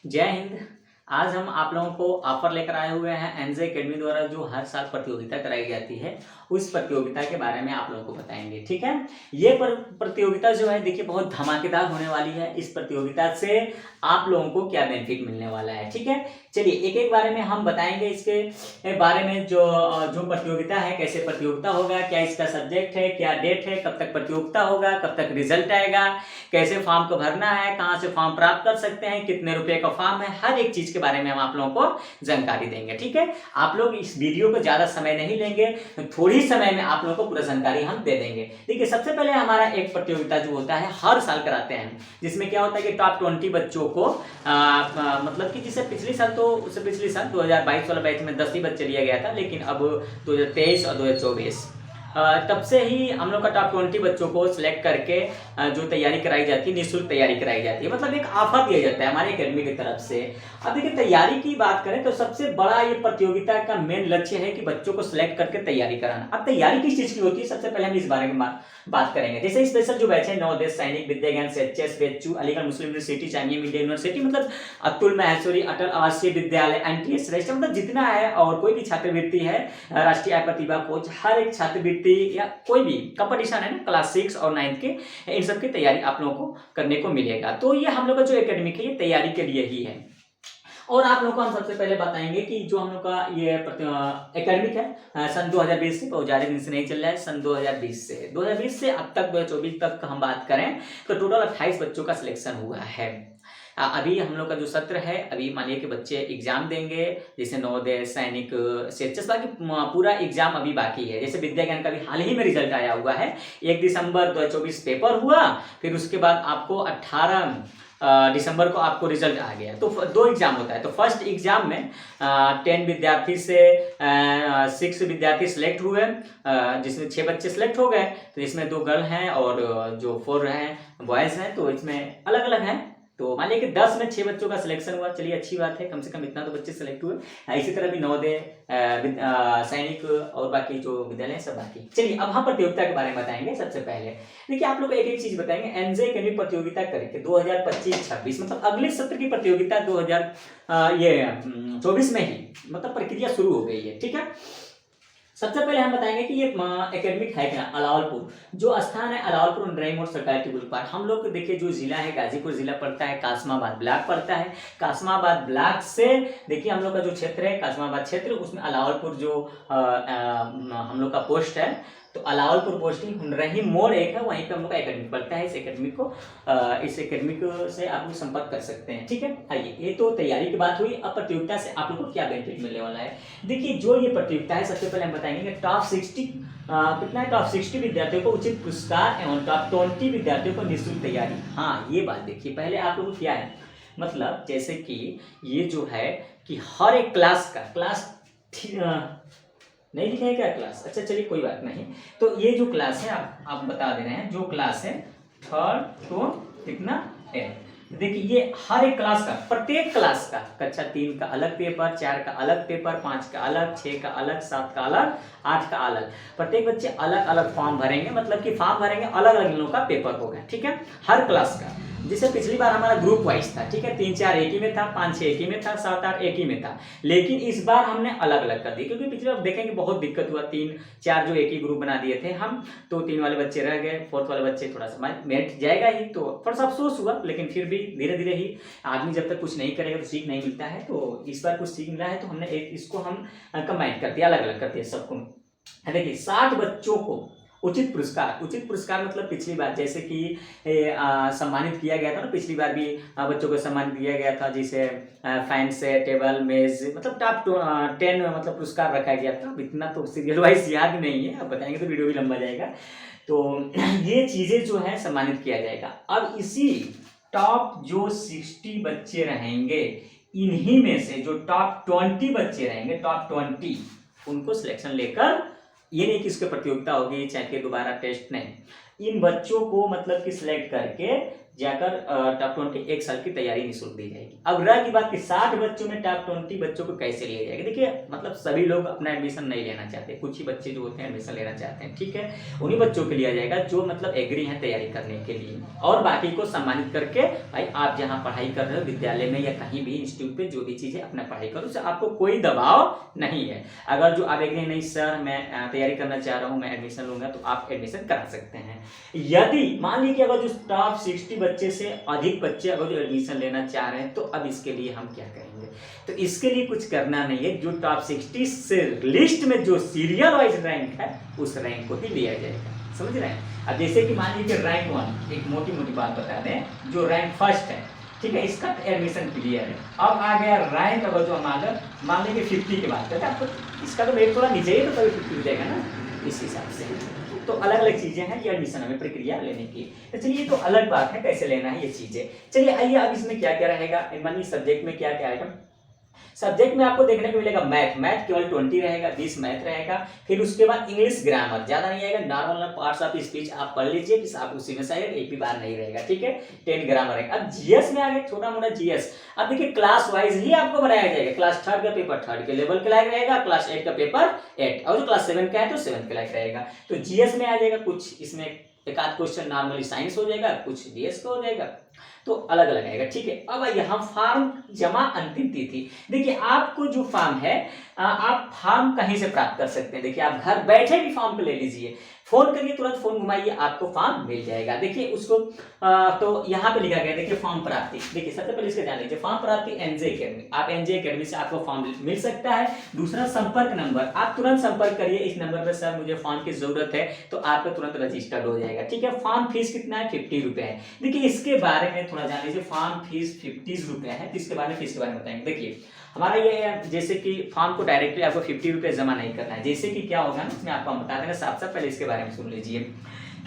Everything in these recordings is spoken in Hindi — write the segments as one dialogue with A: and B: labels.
A: जय हिंद। आज हम आप लोगों को ऑफर लेकर आए हुए हैं एनजे एकेडमी द्वारा जो हर साल प्रतियोगिता कराई जाती है उस प्रतियोगिता के बारे में आप लोगों को बताएंगे। ठीक है, ये प्रतियोगिता जो है देखिए बहुत धमाकेदार होने वाली है। इस प्रतियोगिता से आप लोगों को क्या बेनिफिट मिलने वाला है, ठीक है। चलिए एक एक बारे में हम बताएंगे। इसके बारे में जो जो प्रतियोगिता है, कैसे प्रतियोगिता होगा, क्या इसका सब्जेक्ट है, क्या डेट है, कब तक प्रतियोगिता होगा, कब तक रिजल्ट आएगा, कैसे फॉर्म को भरना है, कहाँ से फॉर्म प्राप्त कर सकते हैं, कितने रुपए का फॉर्म है, हर एक चीज के बारे में हम आप लोगों को जानकारी देंगे। ठीक है, आप लोग इस वीडियो को ज्यादा समय नहीं लेंगे, थोड़ी समय में आप लोगों को पूरा जानकारी हम दे देंगे। देखिए सबसे पहले हमारा एक प्रतियोगिता जो होता है हर साल कराते हैं, जिसमें क्या होता है कि टॉप 20 बच्चों को मतलब कि जिसे पिछले साल तो उससे पिछले साल 2022 वाला बैच में 10 ही बच्चे लिया गया था, लेकिन अब 2023 और 2024 तब से ही हम लोग का टॉप 20 बच्चों को सिलेक्ट करके जो तैयारी कराई जाती है, निःशुल्क तैयारी कराई जाती है, मतलब एक ऑफर दिया जाता है हमारे एकेडमी की तरफ से। अब देखिए तैयारी की बात करें तो सबसे बड़ा ये प्रतियोगिता का मेन लक्ष्य है कि बच्चों को सिलेक्ट करके तैयारी कराना। अब तैयारी किस चीज की होती है, सबसे पहले हम इस बारे में बात करेंगे। जैसे स्पेशल जो बैच है नवोदय, सैनिक, विद्या ज्ञान, एचएस, बेचू, अलीगढ़ मुस्लिम यूनिवर्सिटी, चाइनीज मीडिया यूनिवर्सिटी, मतलब अतुल माहेश्वरी, अटल आवासीय विद्यालय, एनटीएस श्रेष्ठ, मतलब जितना है, और कोई भी छात्रवृत्ति है, राष्ट्रीय प्रतिभा खोज, हर एक छात्रवृत्ति या कोई भी कंपटीशन है ना क्लास 6 और 9 के, इन सब की तैयारी आप लोगों को करने को मिलेगा। तो ये हम लोग का जो एकेडमिक है ये तैयारी के लिए ही है। और आप लोगों को हम सबसे पहले बताएंगे कि जो हम लोग का ये एकेडमिक है सन 2020 से, बहुत ज्यादा दिन से नहीं चल रहा है, सन 2020 से अब तक 2024 तक हम बात करें तो टोटल 28 बच्चों का सिलेक्शन हुआ है। अभी हम लोग का जो सत्र है, अभी मानिए कि बच्चे एग्जाम देंगे, जैसे नवोदय, सैनिक, सेचस, बाकी पूरा एग्जाम अभी बाकी है। जैसे विद्या ज्ञान का भी हाल ही में रिजल्ट आया हुआ है, 1 दिसंबर 2024 पेपर हुआ, फिर उसके बाद आपको 18 दिसंबर को आपको रिजल्ट आ गया। तो 2 एग्जाम होता है। तो फर्स्ट एग्जाम में 10 विद्यार्थी से 6 विद्यार्थी सिलेक्ट हुए, जिसमें 6 बच्चे सिलेक्ट हो गए। तो इसमें 2 गर्ल हैं और जो 4 हैं बॉयज हैं, तो इसमें अलग अलग हैं। तो मान लीजिए कि 10 में 6 बच्चों का सिलेक्शन हुआ, चलिए अच्छी बात है, कम से कम इतना तो बच्चे सिलेक्ट हुए। इसी तरह भी नवोदय, सैनिक और बाकी जो विद्यालय सब बाकी। चलिए अब हम प्रतियोगिता के बारे में बताएंगे। सबसे पहले देखिए आप लोग एक एक चीज बताएंगे। एनजे एकेडमी प्रतियोगिता करके 2025-26 मतलब अगले सत्र की प्रतियोगिता 2024 में ही मतलब प्रक्रिया शुरू हो गई है। ठीक है, सबसे पहले हम बताएंगे कि ये एकेडमिक है क्या, अलावलपुर जो स्थान है, अलावलपुर नरई मोड़ सरकारी टिब्बल पार्क। हम लोग देखिए जो जिला है गाजीपुर जिला पड़ता है, कासमाबाद ब्लॉक पड़ता है। कासमाबाद ब्लॉक से देखिए हम लोग का जो क्षेत्र है कासमाबाद क्षेत्र, उसमें अलावलपुर जो हम लोग का पोस्ट है, तो अलावलपुर पोस्टिंग हुनरही मोड़ एक है, वहीं पे हम लोग का एकेडमिक पड़ता है। इस एकेडमिक से आप लोग संपर्क कर सकते हैं। ठीक है, आइए ये तो तैयारी की बात हुई। अब प्रतियोगिता से आप लोग को क्या बेनिफिट मिलने वाला है। देखिए जो ये प्रतियोगिता है, सबसे पहले हम बताएंगे कि टॉप 60 कितना है, टॉप 60 विद्यार्थियों को उचित पुरस्कार एवं टॉप 20 विद्यार्थियों को निःशुल्क तैयारी। हाँ ये बात देखिए, पहले आप लोग क्या है, मतलब जैसे कि ये जो है कि हर एक क्लास का नहीं लिखा है क्या क्लास, अच्छा चलिए कोई बात नहीं। तो ये जो क्लास है आप बता दे रहे हैं, जो क्लास है थर्ड तो कितना है, देखिए ये हर एक क्लास का, प्रत्येक क्लास का कक्षा 3 का अलग पेपर, 4 का अलग पेपर, 5 का अलग, 6 का अलग, 7 का अलग, 8 का अलग, प्रत्येक बच्चे अलग अलग फॉर्म भरेंगे, मतलब कि फॉर्म भरेंगे अलग अलग लोगों का पेपर होगा। ठीक है, हर क्लास का। जैसे पिछली बार हमारा ग्रुप वाइज था, ठीक है, 3-4 एक ही में था, 5-6 एक ही में था, 7-8 एक ही में था, लेकिन इस बार हमने अलग अलग कर दी, क्योंकि पिछली बार देखेंगे बहुत दिक्कत हुआ, 3-4 जो एक ही ग्रुप बना दिए थे हम, तो 3 वाले बच्चे रह गए, 4th वाले बच्चे थोड़ा सा बैठ जाएगा ही, तो थोड़ा सा अफसोस हुआ, लेकिन फिर भी धीरे धीरे ही आदमी जब तक कुछ नहीं करेगा तो सीख नहीं मिलता है। तो इस बार कुछ सीख मिला है, तो हमने इसको हम कंबाइन कर दिया, अलग अलग कर दिया सबको। देखिए 60 बच्चों को उचित पुरस्कार मतलब पिछली बार जैसे कि सम्मानित किया गया था ना, पिछली बार भी बच्चों को सम्मानित किया गया था, जैसे फैन से टेबल मेज, मतलब टॉप 10 मतलब पुरस्कार रखा गया था। इतना तो सीरियल वाइज याद नहीं है, अब बताएंगे तो वीडियो भी लंबा जाएगा। तो ये चीजें जो है सम्मानित किया जाएगा। अब इसी टॉप जो 60 बच्चे रहेंगे, इन्हीं में से जो टॉप 20 बच्चे रहेंगे, टॉप 20 उनको सिलेक्शन लेकर, ये नहीं कि इसकी प्रतियोगिता होगी चाहे कि दोबारा टेस्ट, नहीं, इन बच्चों को मतलब कि सिलेक्ट करके जाकर टॉप 20 एक साल की तैयारी निःशुल्क दी जाएगी। अब रह की बात कि 60 बच्चों में टॉप 20 बच्चों को कैसे लिया जाएगा। देखिए मतलब सभी लोग अपना एडमिशन नहीं लेना चाहते, कुछ ही बच्चे जो होते हैं एडमिशन लेना चाहते हैं, ठीक है, उन्हीं बच्चों को लिया जाएगा जो मतलब एग्री हैं तैयारी करने के लिए, और बाकी को सम्मानित करके भाई आप जहाँ पढ़ाई कर रहे हो विद्यालय में या कहीं भी इंस्टीट्यूट पे जो भी चीजें अपना पढ़ाई करो, उससे आपको कोई दबाव नहीं है। अगर जो आप एग्री नहीं सर मैं तैयारी करना चाह रहा हूँ, मैं एडमिशन लूंगा, तो आप एडमिशन करा सकते हैं। यदि मान लीजिए कि अगर जो टॉप 60 बच्चे से अधिक बच्चे अगर जो एडमिशन लेना चाह रहे हैं, तो अब इसके लिए हम क्या करेंगे। तो इसके लिए कुछ करना नहीं है, जो टॉप 60 से लिस्ट में जो सीरियल वाइज रैंक है उस रैंक को ही लिया जाएगा, समझ रहे हैं। अब जैसे कि मान लीजिए रैंक 1, एक मोटी मोटी बात बता दें, जो रैंक फर्स्ट है, ठीक है, इसका एडमिशन क्लियर है। अब आ गया रैंक, अगर जो हम अगर मान लेंगे 50 की बात करते हैं, आपको इसका तो वेट थोड़ा नीचे ही तो तभी 50 हो जाएगा ना, इस हिसाब से। तो अलग अलग चीजें हैं ये एडमिशन में प्रक्रिया लेने की। तो चलिए तो अलग बात है कैसे लेना है ये चीजें। चलिए आइए अब इसमें क्या क्या रहेगा, मानिए सब्जेक्ट में क्या क्या आएगा। सब्जेक्ट में आपको देखने को मिलेगा मैथ केवल 20 रहेगा, 20 मैथ रहेगा। फिर उसके बाद इंग्लिश ग्रामर ज्यादा नहीं आएगा, नॉर्मल पार्ट्स ऑफ स्पीच आप पढ़ लीजिए, फिर आप उसी में से आएगा, एक भी बार नहीं रहेगा, ठीक है। 10 ग्रामर है। अब जीएस में आ गया छोटा मोटा जीएस। अब देखिए क्लास वाइज ही आपको बनाया जाएगा, क्लास 3 का पेपर 3 के लेवल के लायक रहेगा, क्लास 8 का पेपर 8, और जो क्लास 7 का है तो 7 के लायक रहेगा। तो जीएस में आ जाएगा कुछ, इसमें एक आध क्वेश्चन नॉर्मली साइंस हो जाएगा, कुछ जीएस का हो जाएगा, तो अलग अलग आएगा, ठीक है। अब यहाँ फॉर्म जमा अंतिम तिथि। देखिए आपको जो फॉर्म है आप फॉर्म कहीं से प्राप्त कर सकते हैं। देखिए आप घर बैठे भी फॉर्म को ले लीजिए, फोन करिए, तुरंत फोन घुमाइए, आपको फॉर्म मिल जाएगा। देखिए उसको तो यहाँ पे लिखा गया, देखिए फॉर्म प्राप्ति। देखिए सबसे पहले इसका जान लीजिए, फॉर्म प्राप्ति एनजे एकेडमी, आप एनजे एकेडमी से आपको फॉर्म मिल सकता है। दूसरा संपर्क नंबर, आप तुरंत संपर्क करिए इस नंबर पर, सर मुझे फॉर्म की जरूरत है, तो आपका तुरंत रजिस्टर्ड हो जाएगा, ठीक है। फॉर्म फीस कितना है, 50 रुपए है। देखिए इसके बारे में थोड़ा जान लीजिए, फॉर्म फीस 50 रुपए है, इसके बारे में फीस के बारे में बताएंगे। देखिए हमारा ये है, जैसे कि फॉर्म को डायरेक्टली आपको 50 रुपए जमा नहीं करना है। जैसे कि क्या होगा ना, इसमें आपको हम बता देंगे साथ साथ, पहले इसके बारे में सुन लीजिए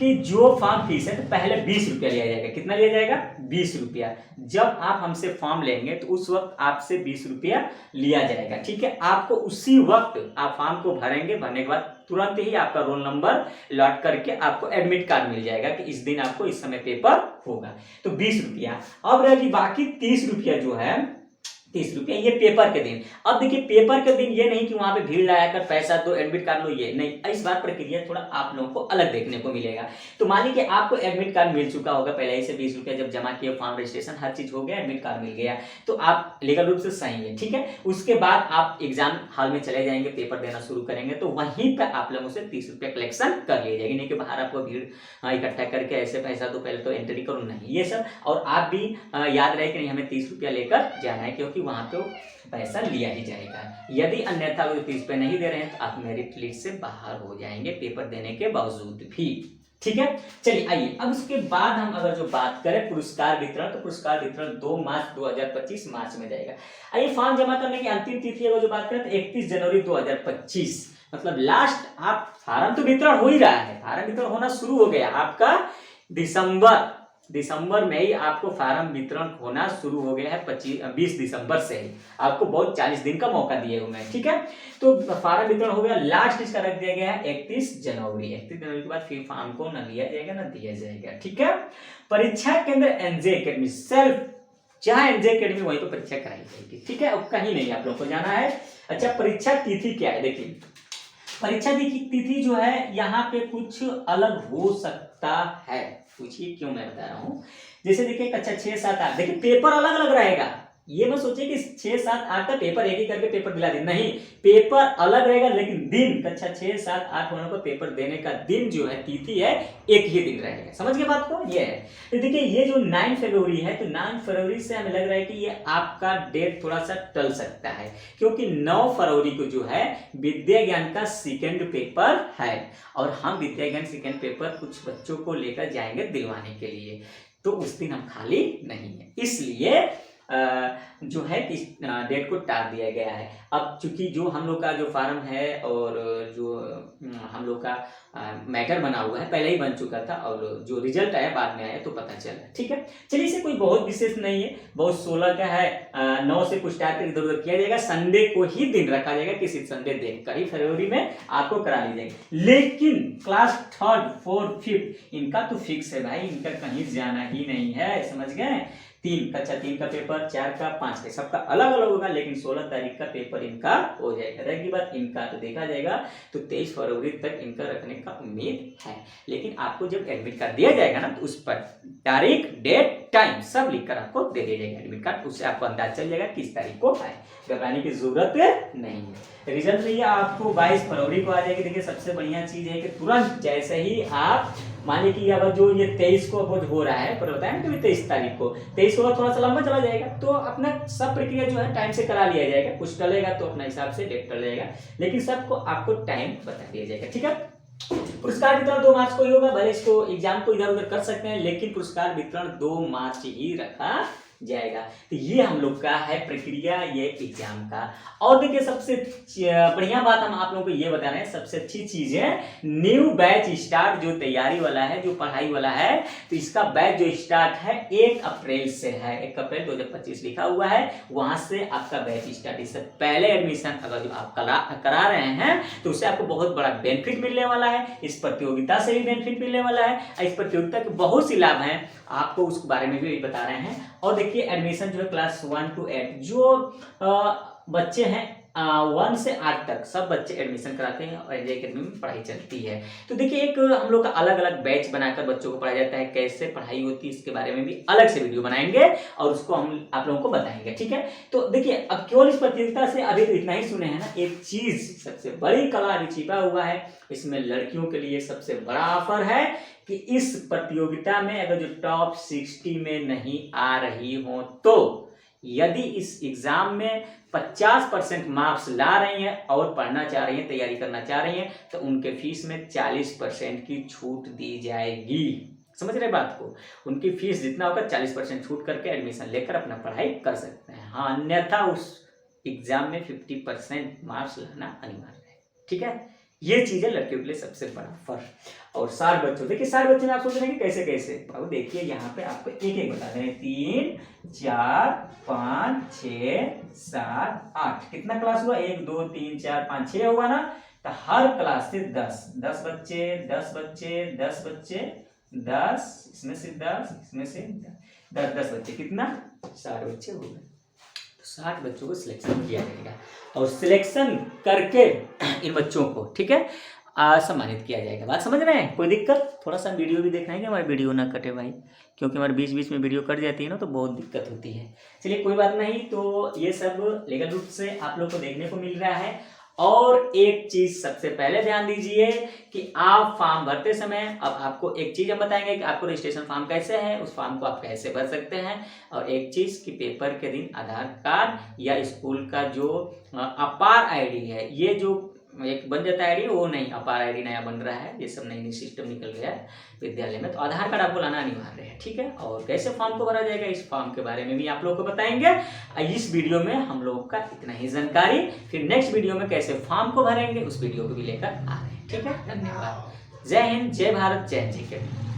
A: कि जो फॉर्म फीस है तो पहले 20 रुपया लिया जाएगा। कितना लिया जाएगा, 20 रुपया। जब आप हमसे फॉर्म लेंगे तो उस वक्त आपसे 20 रुपया लिया जाएगा, ठीक है। आपको उसी वक्त आप फॉर्म को भरेंगे, भरने के बाद तुरंत ही आपका रोल नंबर लॉट करके आपको एडमिट कार्ड मिल जाएगा कि इस दिन आपको इस समय पेपर होगा, तो 20 रुपया। अब रहेगी बाकी 30 रुपया जो है, 30 रुपया ये पेपर के दिन। अब देखिए पेपर के दिन ये नहीं कि वहां पे भीड़ लगाकर पैसा दो एडमिट कार्ड लो, ये नहीं, इस बार प्रक्रिया थोड़ा आप लोगों को अलग देखने को मिलेगा। तो मान लीजिए आपको एडमिट कार्ड मिल चुका होगा पहले ही से, 20 रुपया जब जमा किया, फॉर्म रजिस्ट्रेशन हर चीज हो गया, एडमिट कार्ड मिल गया, तो आप लीगल रूप से सही है, ठीक है। उसके बाद आप एग्जाम हॉल में चले जाएंगे, पेपर देना शुरू करेंगे, तो वहीं पर आप लोगों से 30 रुपया कलेक्शन कर लिया जाएगी, नहीं कि बाहर आपको भीड़ इकट्ठा करके ऐसे पैसा दो, पहले तो एंट्री करो, नहीं ये सब। और आप भी याद रहे कि नहीं हमें 30 रुपया लेकर जाना है, क्योंकि वहां पे पैसा लिया ही जाएगा। यदि अन्यथा वो 30 रुपये नहीं दे रहे हैं तो आप मेरिट लिस्ट से बाहर हो जाएंगे पेपर देने के बावजूद भी, ठीक है। चलिए आइए अब उसके बाद हम अगर जो बात करें पुरस्कार वितरण, तो पुरस्कार वितरण 2 मार्च 2025 मार्च में जाएगा। आइए फॉर्म जमा करने की अंतिम तिथि अगर जो बात करें तो 31 जनवरी 2025, मतलब लास्ट। आप फार्म तो वितरण हो ही रहा है, फार्म वितरण होना शुरू हो गया आपका दिसंबर में ही आपको फार्म वितरण होना शुरू हो गया है। 20 दिसंबर से ही आपको बहुत 40 दिन का मौका दिए हुए हैं, ठीक है। तो फार्म वितरण हो गया, लास्ट इसका रख दिया गया है 31 जनवरी। 31 जनवरी के बाद फिर फार्म को न लिया जाएगा न दिया जाएगा, ठीक है। परीक्षा केंद्र एनजे एकेडमी, सेल्फ जहां एनजे एकेडमी वहीं तो परीक्षा कराई जाएगी, ठीक है। अब कहीं नहीं आप लोग को जाना है। अच्छा परीक्षा तिथि क्या है, देखिए परीक्षा तिथि जो है यहाँ पे कुछ अलग हो सकता है, पूछिए क्यों मैं बता रहा हूँ। जैसे देखिए कक्षा 6, 7, 8, देखिए पेपर अलग अलग रहेगा, ये मत सोचिए कि 6, 7, 8 का पेपर एक ही करके पेपर दिला दे, नहीं, पेपर अलग रहेगा, लेकिन दिन कक्षा 6, 7, 8 वालों को पेपर देने का दिन जो है तिथि है एक ही दिन रहेगा, समझ गए बात को। ये है तो देखिए ये जो 9 फरवरी है, तो 9 फरवरी से हमें लग रहा है कि ये आपका डेट थोड़ा सा टल सकता है, क्योंकि 9 फरवरी को जो है विद्या ज्ञान का सेकेंड पेपर है, और हम विद्या ज्ञान सेकेंड पेपर कुछ बच्चों को लेकर जाएंगे दिलवाने के लिए, तो उस दिन हम खाली नहीं है, इसलिए जो है कि डेट को टाल दिया गया है। अब चूंकि जो हम लोग का जो फार्म है और जो हम लोग का मैटर बना हुआ है पहले ही बन चुका था और जो रिजल्ट आया बाद में आया तो पता चला। ठीक है, चलिए इसे कोई बहुत विशेष नहीं है, बहुत 16 का है, 9 से कुछ टाइम तक इधर उधर किया जाएगा, संडे को ही दिन रखा जाएगा, किसी संडे देखकर ही फरवरी में आपको करा ली जाएगी। लेकिन क्लास 3rd 4th 5th इनका तो फिक्स है भाई, इनका कहीं जाना ही नहीं है, समझ गए। 3 का पेपर, 4 का 5 का सबका अलग अलग होगा, लेकिन 16 तारीख का पेपर इनका हो जाएगा। रहेगी बात इनका तो देखा जाएगा तो 23 फरवरी तक इनका रखने का उम्मीद है। लेकिन आपको जब एडमिट कार्ड दिया जाएगा ना तो उस पर तारीख, डेट, टाइम सब लिखकर आपको दे दिया जाएगा एडमिट कार्ड, उससे आपको अंदाज चल जाएगा किस तारीख को आए, घबराने की जरूरत नहीं है। रिजल्ट रही आपको 22 फरवरी को आ जाएगी। देखिए सबसे बढ़िया चीज है कि तुरंत जैसे ही आप मानिए कि अब जो ये 23 को अब हो रहा है पर बताया ना कि 23 तारीख को, 23 को थोड़ा सा लंबा चला जाएगा तो अपना सब प्रक्रिया जो है टाइम से करा लिया जाएगा। कुछ टलेगा तो अपना हिसाब से डेट टल जाएगा, लेकिन सबको आपको टाइम बता दिया जाएगा। ठीक है, पुरस्कार वितरण 2 मार्च को ही होगा, भले इसको एग्जाम को इधर उधर कर सकते हैं, लेकिन पुरस्कार वितरण 2 मार्च ही रखा जाएगा। तो ये हम लोग का है प्रक्रिया ये एग्जाम का। और देखिए सबसे बढ़िया बात हम आप लोगों को ये बता रहे हैं, सबसे अच्छी चीज है न्यू बैच स्टार्ट जो तैयारी वाला है, जो पढ़ाई वाला है, तो इसका बैच जो स्टार्ट है 1 अप्रैल से है। 1 अप्रैल 2025 लिखा हुआ है, वहां से आपका बैच स्टार्ट। इससे पहले एडमिशन अगर जो आप करा रहे हैं तो उससे आपको बहुत बड़ा बेनिफिट मिलने वाला है, इस प्रतियोगिता से भी बेनिफिट मिलने वाला है। इस प्रतियोगिता के बहुत सी लाभ हैं, आपको उसके बारे में भी बता रहे हैं। और देखिए एडमिशन जो है क्लास 1 to 8 जो बच्चे हैं 1 से 8 तक सब बच्चे एडमिशन कराते हैं और एनजे एकेडमी में पढ़ाई चलती है। तो देखिए एक हम लोग का अलग अलग बैच बनाकर बच्चों को पढ़ाया जाता है, कैसे पढ़ाई होती है इसके बारे में भी अलग से वीडियो बनाएंगे और उसको हम आप लोगों को बताएंगे। ठीक है, तो देखिए अब केवल इस प्रतियोगिता से अभी तो इतना ही सुने हैं ना, एक चीज सबसे बड़ी कला अभी छिपा हुआ है, इसमें लड़कियों के लिए सबसे बड़ा ऑफर है कि इस प्रतियोगिता में अगर जो टॉप 60 में नहीं आ रही हो तो यदि इस एग्जाम में 50% मार्क्स ला रही हैं और पढ़ना चाह रही हैं, तैयारी करना चाह रही हैं, तो उनके फीस में 40% की छूट दी जाएगी। समझ रहे बात को, उनकी फीस जितना होगा 40% छूट करके एडमिशन लेकर अपना पढ़ाई कर सकते हैं। हाँ, अन्यथा उस एग्जाम में 50% मार्क्स लाना अनिवार्य है। ठीक है, ये चीज है लड़कियों के लिए सबसे बड़ा फर्क। और 60 बच्चों, देखिए 60 बच्चे में आप सोच रहे हैं कि कैसे कैसे, अब देखिए यहाँ पे आपको एक एक बता रहे हैं, 3 4 5 6 7 8, कितना क्लास हुआ, 1 2 3 4 5 6 हुआ ना। तो हर क्लास से 10 बच्चे 10 बच्चे 10 बच्चे 10, इसमें से 10, इसमें से 10 बच्चे, कितना 60 बच्चे हो गए। 60 बच्चों को सिलेक्शन किया जाएगा और सिलेक्शन करके इन बच्चों को ठीक है सम्मानित किया जाएगा। बात समझ रहे हैं, कोई दिक्कत? थोड़ा सा वीडियो भी देखना है कि हमारी वीडियो ना कटे भाई, क्योंकि हमारे बीच बीच में वीडियो कट जाती है ना तो बहुत दिक्कत होती है। चलिए कोई बात नहीं, तो ये सब लीगल रूप से आप लोग को देखने को मिल रहा है। और एक चीज सबसे पहले ध्यान दीजिए कि आप फॉर्म भरते समय, अब आपको एक चीज हम बताएंगे कि आपको रजिस्ट्रेशन फॉर्म कैसे है, उस फॉर्म को आप कैसे भर सकते हैं। और एक चीज कि पेपर के दिन आधार कार्ड या स्कूल का जो अपार आईडी है, ये जो एक बन जाता है आईडी, वो नहीं, अपार आईडी नया बन रहा है, ये सब नई सिस्टम निकल गया है विद्यालय में, तो आधार कार्ड आपको लाना अनिवार्य है। ठीक है, और कैसे फॉर्म को भरा जाएगा इस फॉर्म के बारे में भी आप लोगों को बताएंगे। इस वीडियो में हम लोग का इतना ही जानकारी, फिर नेक्स्ट वीडियो में कैसे फॉर्म को भरेंगे उस वीडियो को भी लेकर आ रहे हैं। ठीक है, धन्यवाद। जय हिंद, जय भारत, जय हिंद।